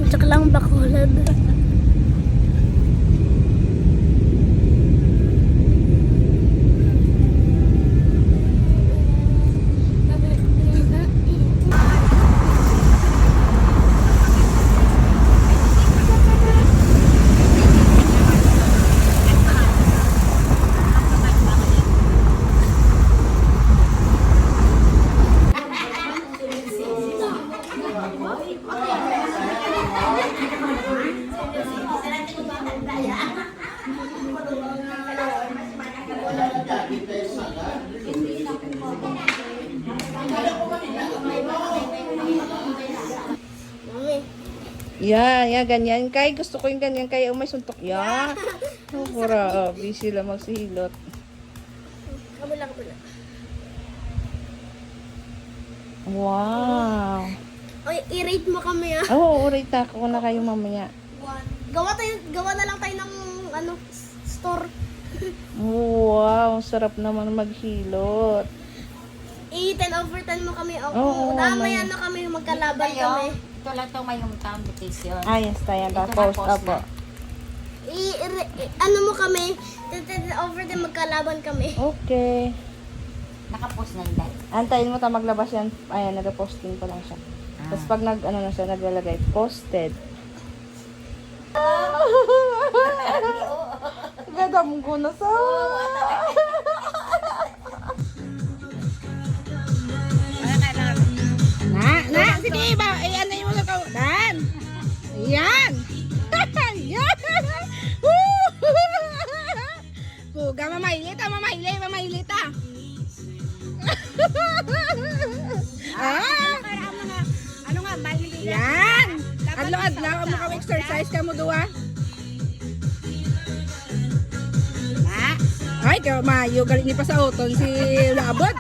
Tsaka lang Bacolod. Yeah, ganyan. Kay, gusto ko yung ganyan. Kaya may suntok. Yeah. Oh, grabe sila magsihilot. Kabila. Wow. Oy, i-rate mo kami ah. Oo, rate ako na kayo mamaya. Gawa na lang tayo ng store. Wow, sarap naman maghilot. 10 over 10 mo kami. Oo, Mamaya na kami magkalaban kami. Ito lang itong may hometown vacation. Ah, yes, tayo. Ito Post na-post up. na. Ano mo kami? 10 over 10 magkalaban kami. Okay. Nakapost na nila. Antayin mo ta maglabas yan. Ayan, nag-posting pa lang siya. Tapos pag na siya, naglalagay, posted. Gadam ko na sa... Sige ba? Ano yung mga ka... Dan! Yan! Yan! Puga, mamailit ah! Ano nga, bali Yan! Adlaw-adlaw mo ka exercise ka mo duwa. Ay, kaya mayo galing ni pa sa uton si Labot.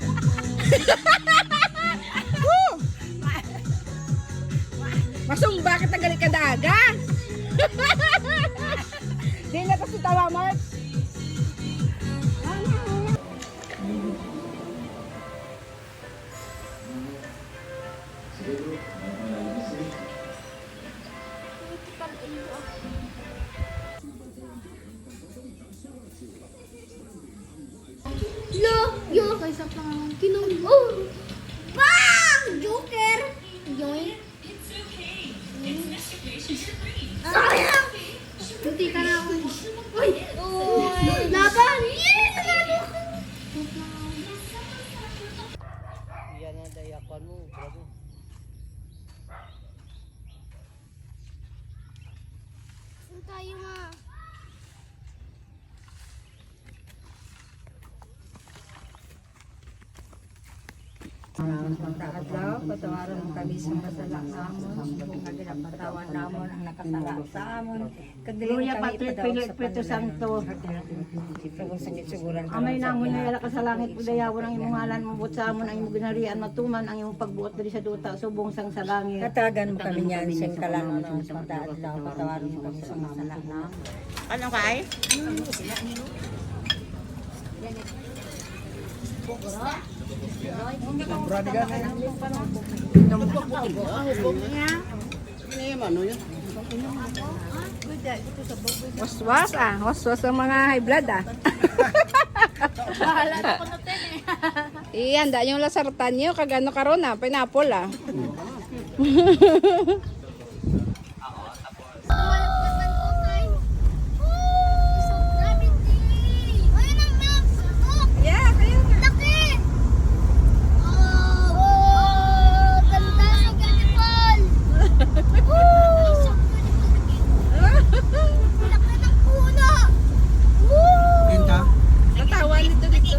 Masumba kita galing ka daga. Di na kasi tawa, Mark. Yo, kaysa pang kinong. Oh! Bang! Joker! Yoink! Sayang! Hindi ka na ako. Uy! Laban! Yeah! Nanalo ko! Yan ang dayakan mo, bravo. Saan tayo ma? Pagkakadlaw, patawaran mo kami sa masala sa amon, kung pagkakatawan namon ang nakasala sa amon. Kagdiling kami ipadawag sa Espiritu Santo. Kung sakit siguran ka. Amay namon na yala ka sa langit, udayawon ang imong ngalan mo, but sa amon ang imong ginarian, matuman ang imong pagbuot diri sa duta, subong sang sa langit. Katagan mo kami niyan, siyang kalangan mo sa pagkakadlaw, patawaran mo kami sa masala namon. Ano kay? Waswas ah. Waswas ang mga high blood ah. Bahala na ko natin eh. Iyan, da yung lasartan nyo. Kagano karon ah. Pineapple ah. Yeah, kayo nga. Tatawa nito dito.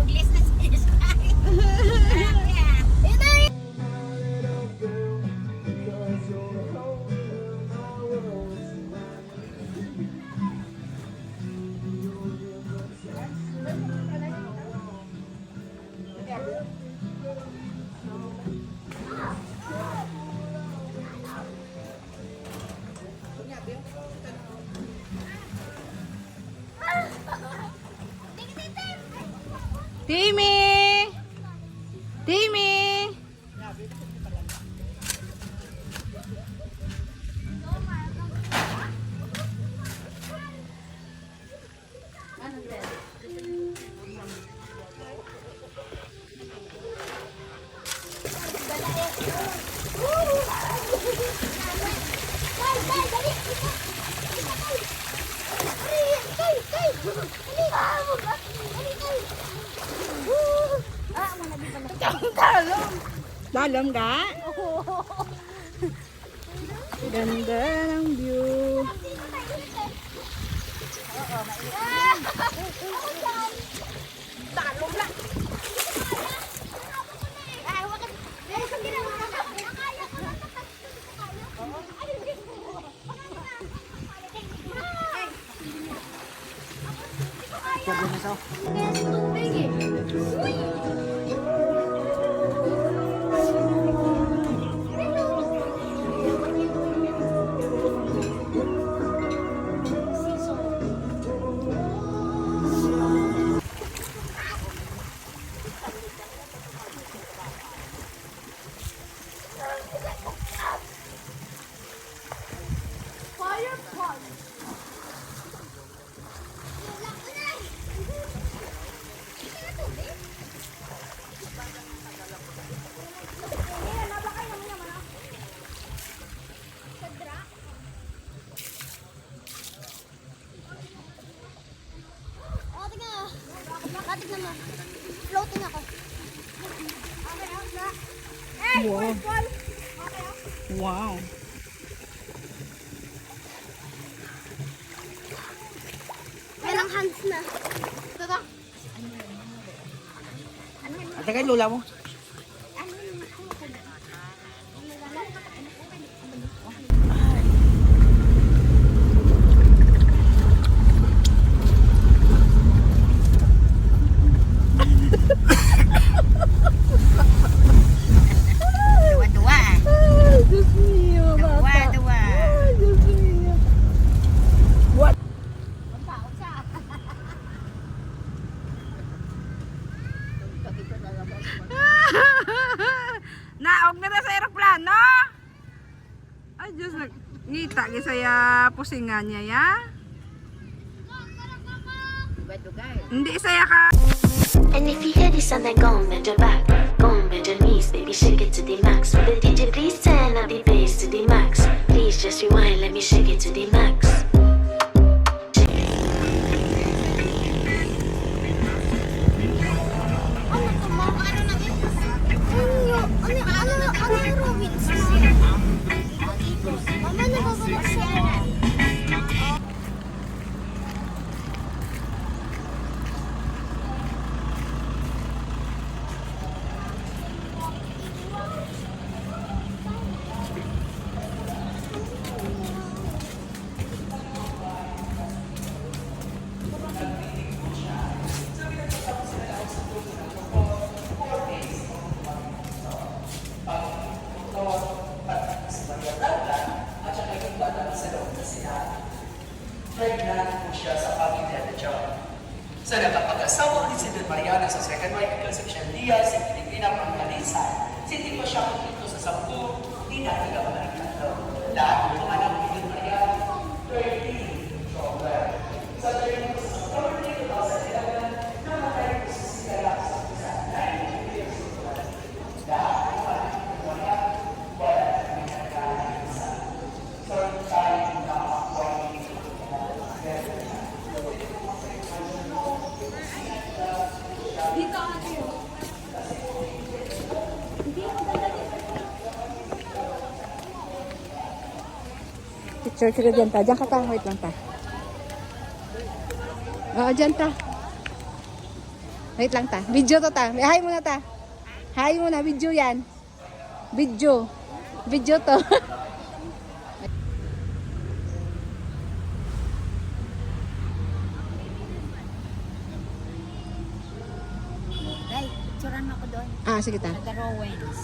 Timmy! Timmy! Dalam ka? Ganda ng view. Oh, tingnan. Tingnan mo. Floating ako. Wow. Wow. Yan ang hands na. Tara. Ate kay lula mo. Diyos mio, bata. Diyos mio. What? Naog na sa aeroplano. Ay, Diyos. Ngita, gisaya pusingan niya, ya? Hindi saya ka. And if you hear this song, then go and bend your back, go and bend your knees, baby, shake it to the max. Will the DJ please turn up the bass to the max? Please just rewind, let me shake it to the max. Ano to, ma'am? Ano na yun? Ano yung Robins? Mama, nagkakaroon siya. Pregnant po siya sa pamilya ni John. Sa nakapag-asawa ni si Don Mariana sa Second Wife Conception Diaz, si Pilipina Pangkalisan, hindi pa siya kumplito sa 10, di na nagkabalikan daw. Lahat ng mga anak ni Don Mariana, 13 children. Sa 2011, namatay po si Sigala sa isa, 9 years old. Lahat ng mga anak ni Don Mariana, wala na kami nagkakaisa. So, tayo na ako Picture kita dyan ta. Diyan ka ta. Wait lang ta. Oo, dyan ta. Wait lang ta. Video to ta. Hi muna ta. Hi muna. Video yan. Video. Video to. Day, picturean mo ako doon. Ah, sige ta. Nag-Rowens.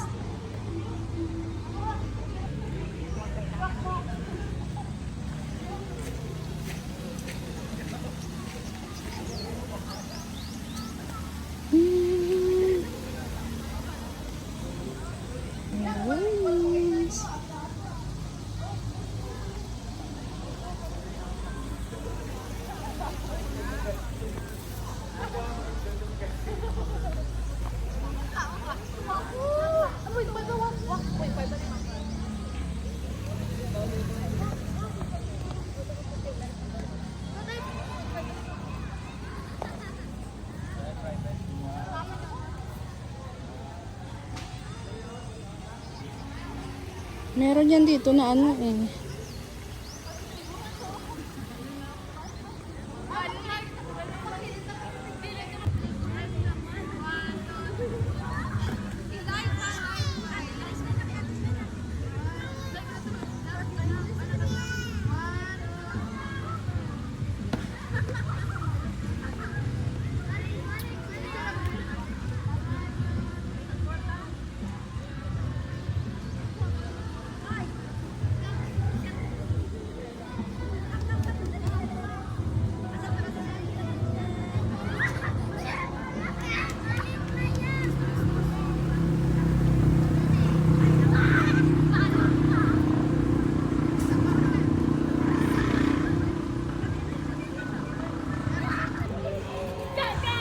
Meron yan dito na ano eh.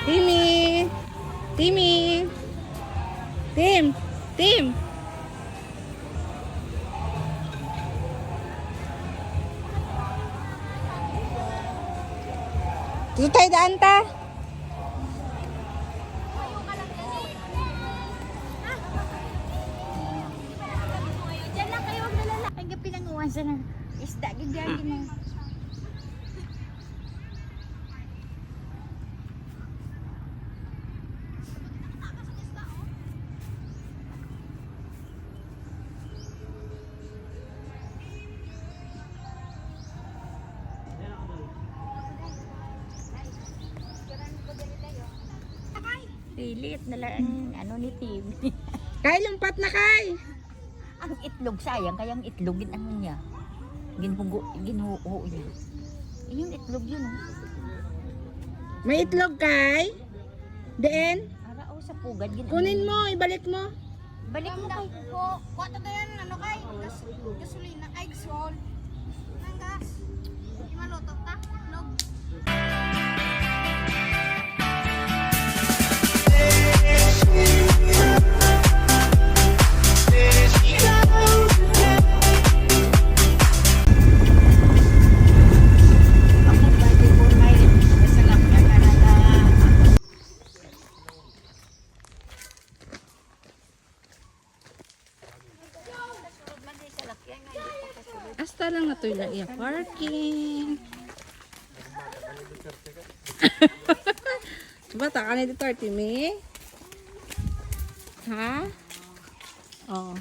Timmy! Timmy! Tim! Tim! Dito tayo daan ta. Diyan lang kayo, wag nalala. Ang pinanguhan sa ng isda, gagawin mo. Pilit na lang ano ni Tim. Kay, lumpat na kay. Ang itlog sayang, kaya ang itlogin ano niya. Ginhuho niya. Yung itlog yun. Oh. May itlog kay. Deen. Ara o sa pugad gin. Kunin mo, ibalik mo. Balik mo kay. Po, kuha na yan, ano kay? Gasolina kay, gasol. Nang gas. Di maluto ta, log. Asta lang na to yung iya parking. Bata ka na dito, Timmy? Ha? Oo.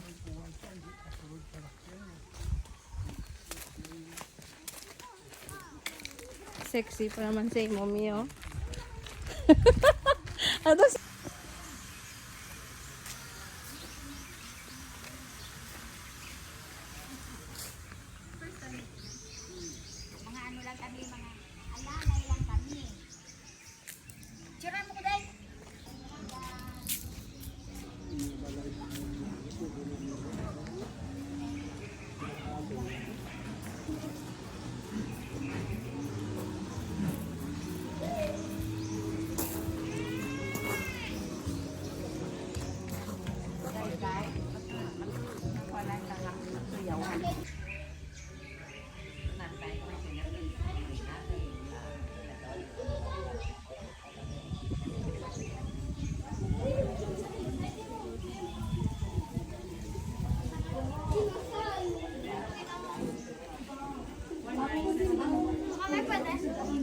Sexy pa naman si mommy, oh. Ano? Mga ano lang kami, mga alalay lang kami. Tira mo ko dahil.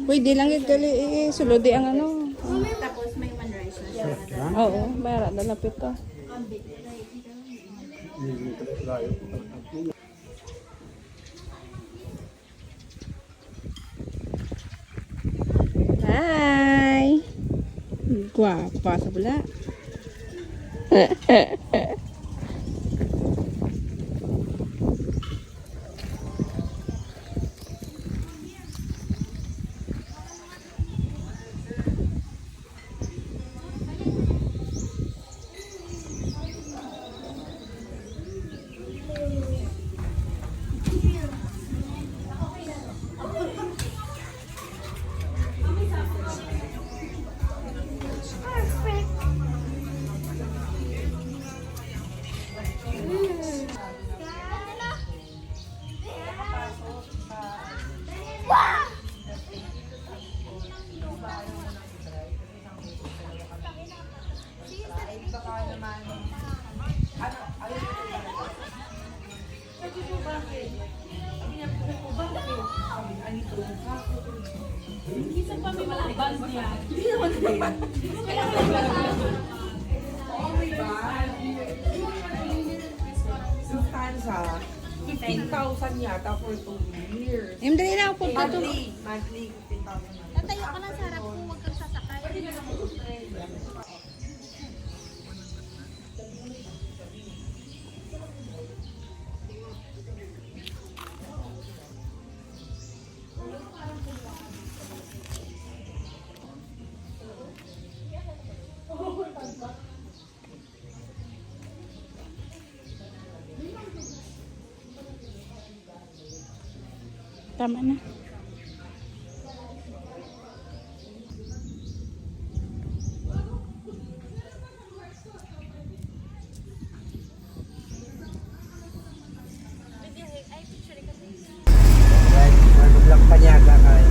Pwede lang yung gali sulodi ang ano. Tapos may man-rice na siya. Oo, mayroon na lapit ka. Hi! Guwapa sa bula. Lufthansa, 15,000 yata for 2 years. Yung dali na ako punta to. Monthly, 15,000. Tatayo ka lang sa harap ko, huwag kang sasakay. Tama na. Magbilang panyaga kayo.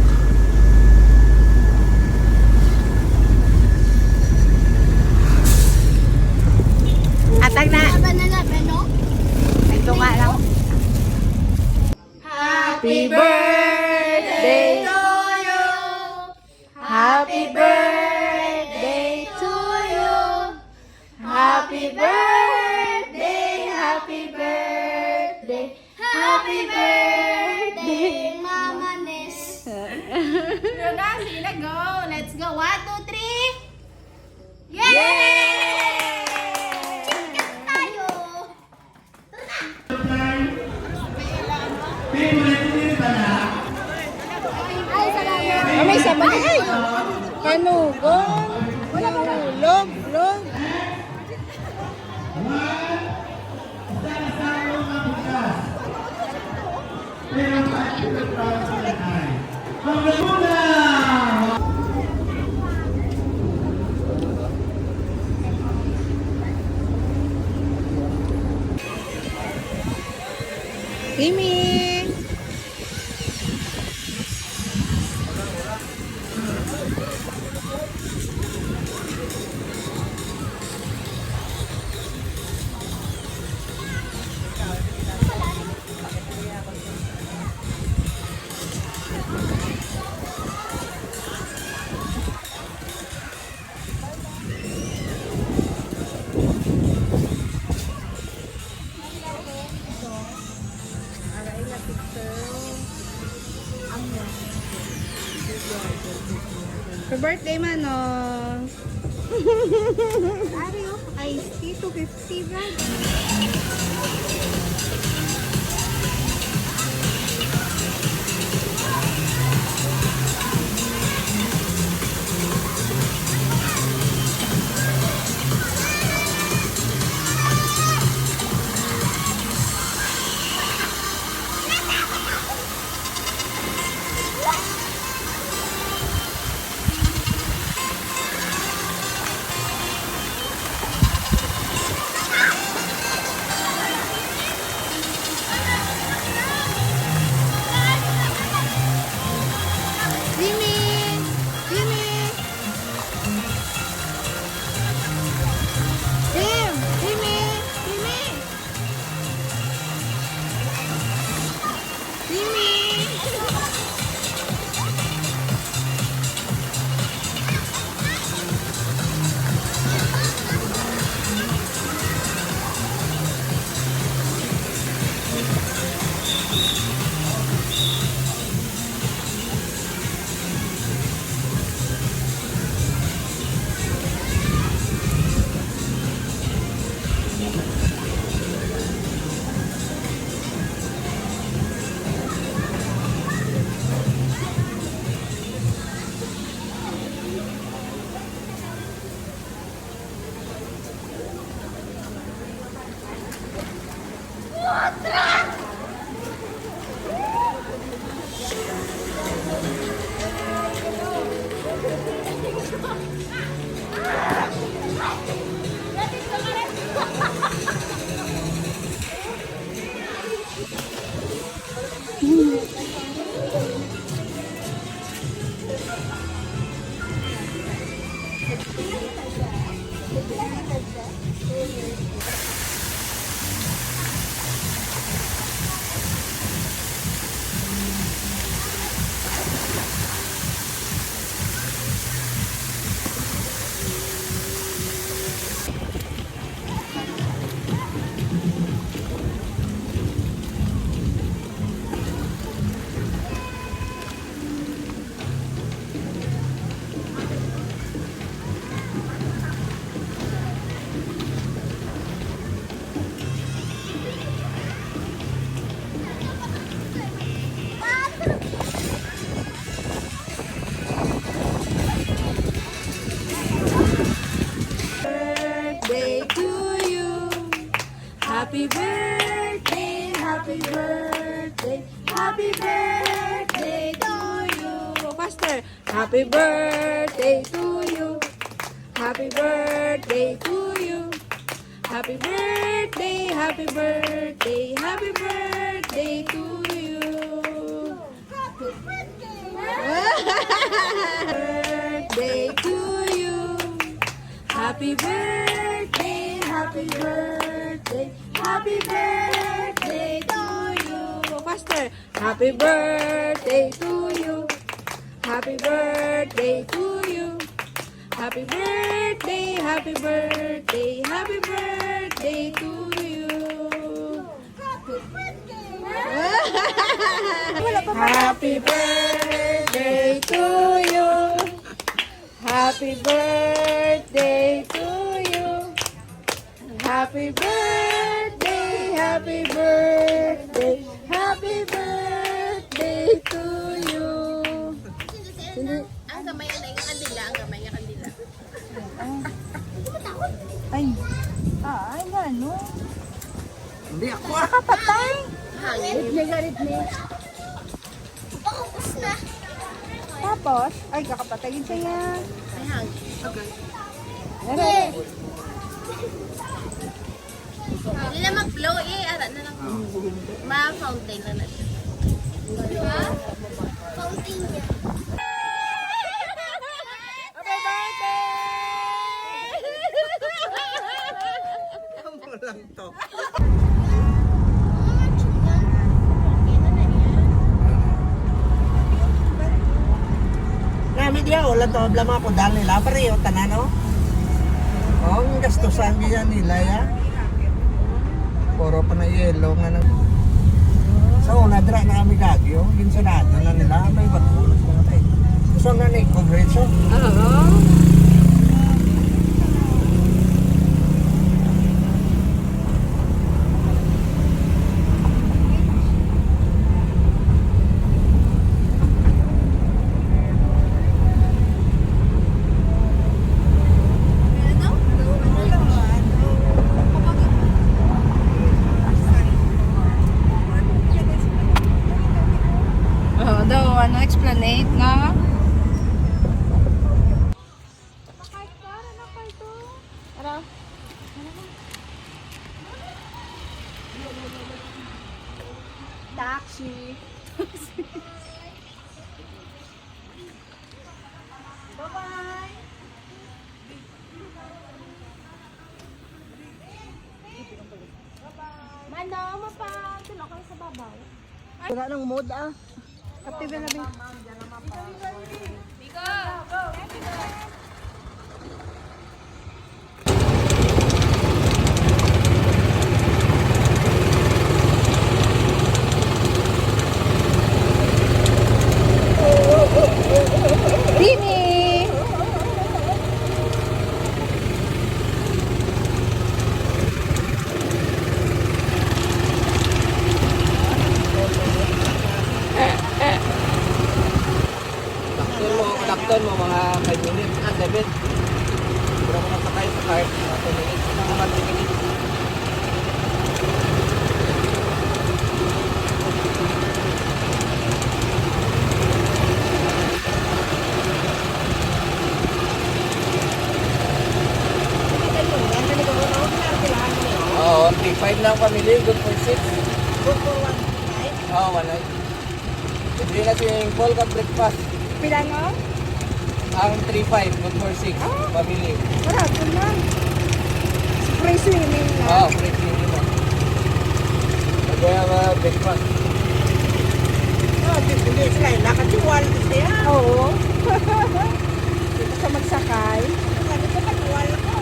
Atag na. Laban na laban, no? Ito nga lang. Happy birthday to you. Happy birthday to you. Happy birthday, happy birthday, happy birthday, Mama Ness. Sige na, go. Let's go. 1, 2, 3. Yay! Chicken tayo. Ay, salamat. Oh, may sama na. Ay! Kanugon. Log, log. Timmy! Happy birthday, Manong! Ario, iced tea, 250 brand. Happy birthday, happy birthday, happy birthday to you. Faster. Happy birthday to you. Happy birthday to you. Happy birthday, happy birthday, happy birthday to you. Birthday to you. Happy birthday, happy birthday, happy birthday to you. Faster. Happy birthday to you. Happy birthday to you. Happy birthday, happy birthday, happy birthday to you. Happy birthday to you. Happy birthday to you. Happy birthday, happy birthday, happy birthday to you. Ang gamay na yung kandila, ang gamay yung kandila. Ay, gano. Hindi ako Kapatay. Hangin. Paubos na. Tapos, ay, kakapatayin siya. Ay, hangin. Hindi na mag-blow eh. Ara na lang. Ma-fountain na natin. Diba? Fountain niya. mo lang to. Kami dia wala to blama ko dal nila pareho tanano. Oh, ang gastusan niya nila ya. Puro pa na yelo nga nag. So, nadra na kami gagyo, ginsanado na nila, may batulos mga tayo. Gusto na ni Congreso? Explanate nga. Taxi. Bye-bye. Mano, mapatulong kayo sa babaw. Wala nang mood ah. Kapti na bin. Dini. Takton mo mga 5 minutes, 7. Pura mo na sakay sa cart, 2 minutes, mga 1 minutes. Oo, 3-5 lang family, good for 6. Good for 1 night. Oo, 1 night. Hindi na swimming pool ka breakfast. Pila no? Ang 3-5, good for 6, family. Barato lang. Free swimming na. Oo, free swimming na. Nag-wala breakfast. Hindi sila yung nakatiwal kasi yan. Oo. Dito sa magsakay. Sabi ko katiwal ko.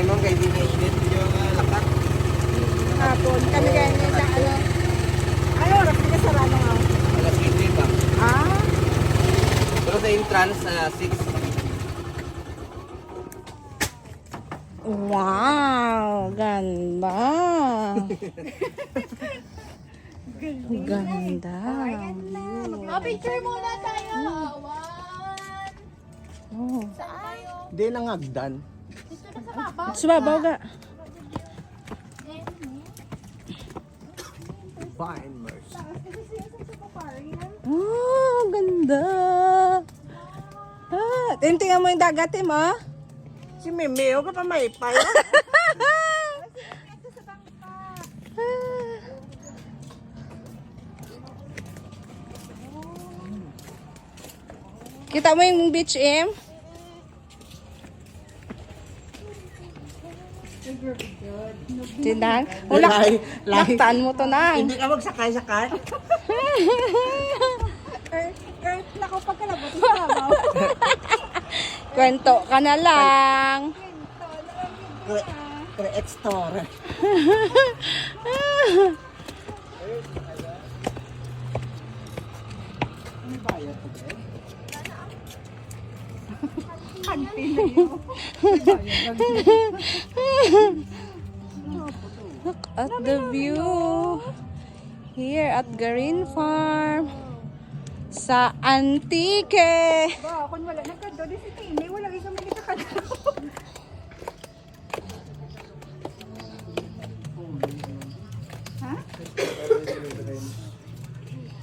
naman kay di na init yung lakat. Hapon. Kami ganyan sa ano. Ano oras ka sarado nga? Alas 7 ba? Ah. Pero sa entrance, 6. Wow! Ganda! Ganda! Oh, picture muna tayo. Oh. Di nangagdan. Subabaw ga. Fine, mercy. Oh, ganda! Ah, tingnan mo yung dagat, ah. Si Mimi, o ka pa may pay. Kita mo yung beach, Em? Tinang? Laktan mo to, nang. Hindi ka magsakay-sakay. Kwento ka na lang. Create store. Look at the view here at Garin Farm sa Antique. Kung wala na kado, di si Tini, wala isang malita kado.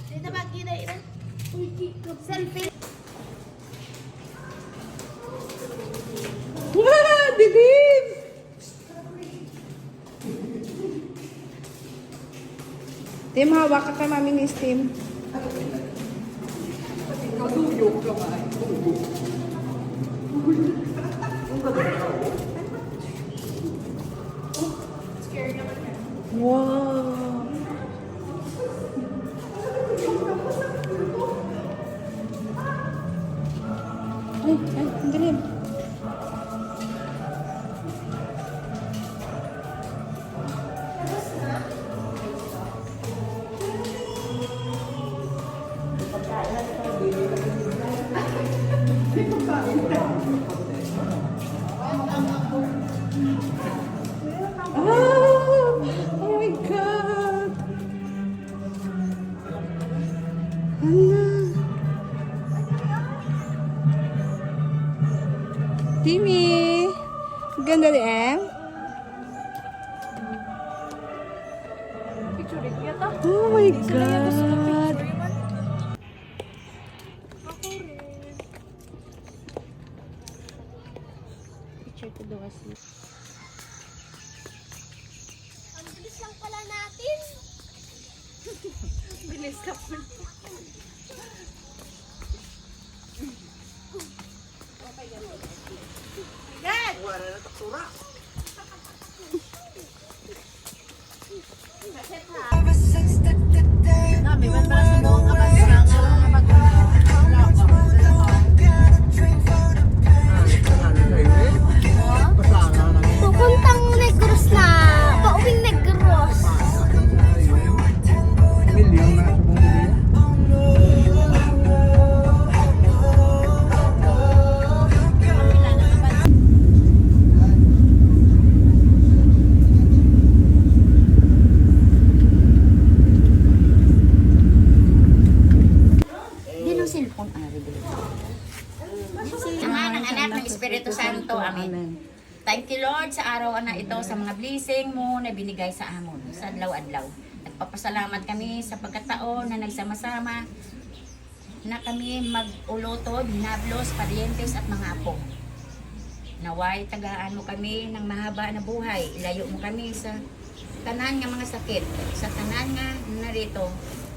Dito ba kita ina? Selfie. Wow, dilim! Tim, hawak ka kay Mami ni Steam. Wow! Ay, ang dilim. Oh my God! Ano? Timmy! Ganda ni Em? Oh my God! Picture ko daw kasi. Ang bilis lang pala natin. Bilis ka pa. Wala na taktura. Dami man pala sa buong kabansa. Pupuntang Negros na. Pauwing Negros. Milyon na sa buong Ama ng anak ng Espiritu Santo. Amen. Thank you Lord sa araw na ito sa mga blessing mo na binigay sa amon sa adlaw-adlaw. Nagpapasalamat kami sa pagkataon na nagsama-sama na kami mag-ulotod, hinablos, parientes at mga apo. Naway, tagaan mo kami ng mahaba na buhay. Ilayo mo kami sa tanan nga mga sakit. Sa tanan nga narito,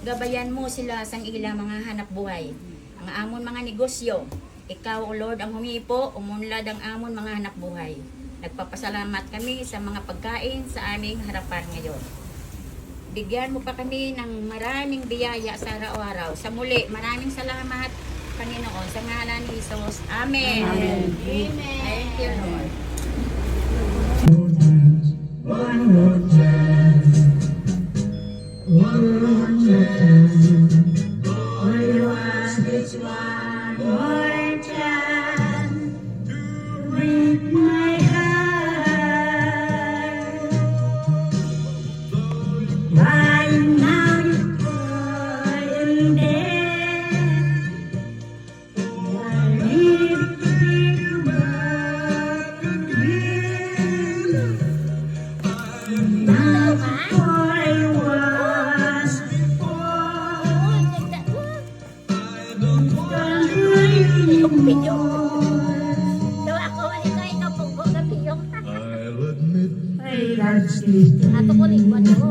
gabayan mo sila sa ilang mga hanap buhay. Ang amon mga negosyo. Ikaw, O Lord, ang humipo, umunlad ang amon mga hanap buhay. Nagpapasalamat kami sa mga pagkain sa aming harapan ngayon. Bigyan mo pa kami ng maraming biyaya sa araw-araw. Sa muli, maraming salamat, Panginoon, sa ngalan ni Jesus. Amen. Amen. Thank you, Lord. Ato ko rin, ano?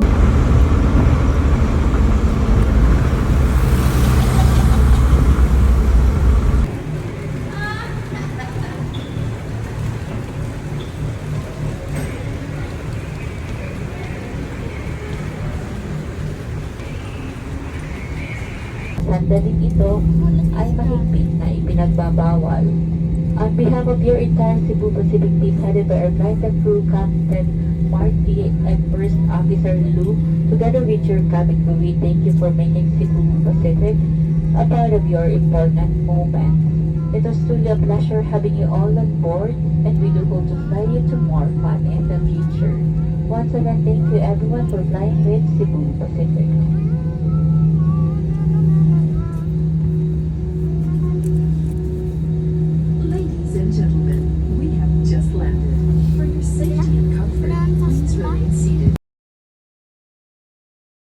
Sandaling ito ay mahigpit na ipinagbabawal. On behalf of your entire Cebu Pacific team headed by our flight and crew Captain Mark D. and First Officer Lou, together with your cabin crew, we thank you for making Cebu Pacific a part of your important moment. It was truly a pleasure having you all on board, and we do hope to fly you to more fun in the future. Once again, thank you everyone for flying with Cebu Pacific.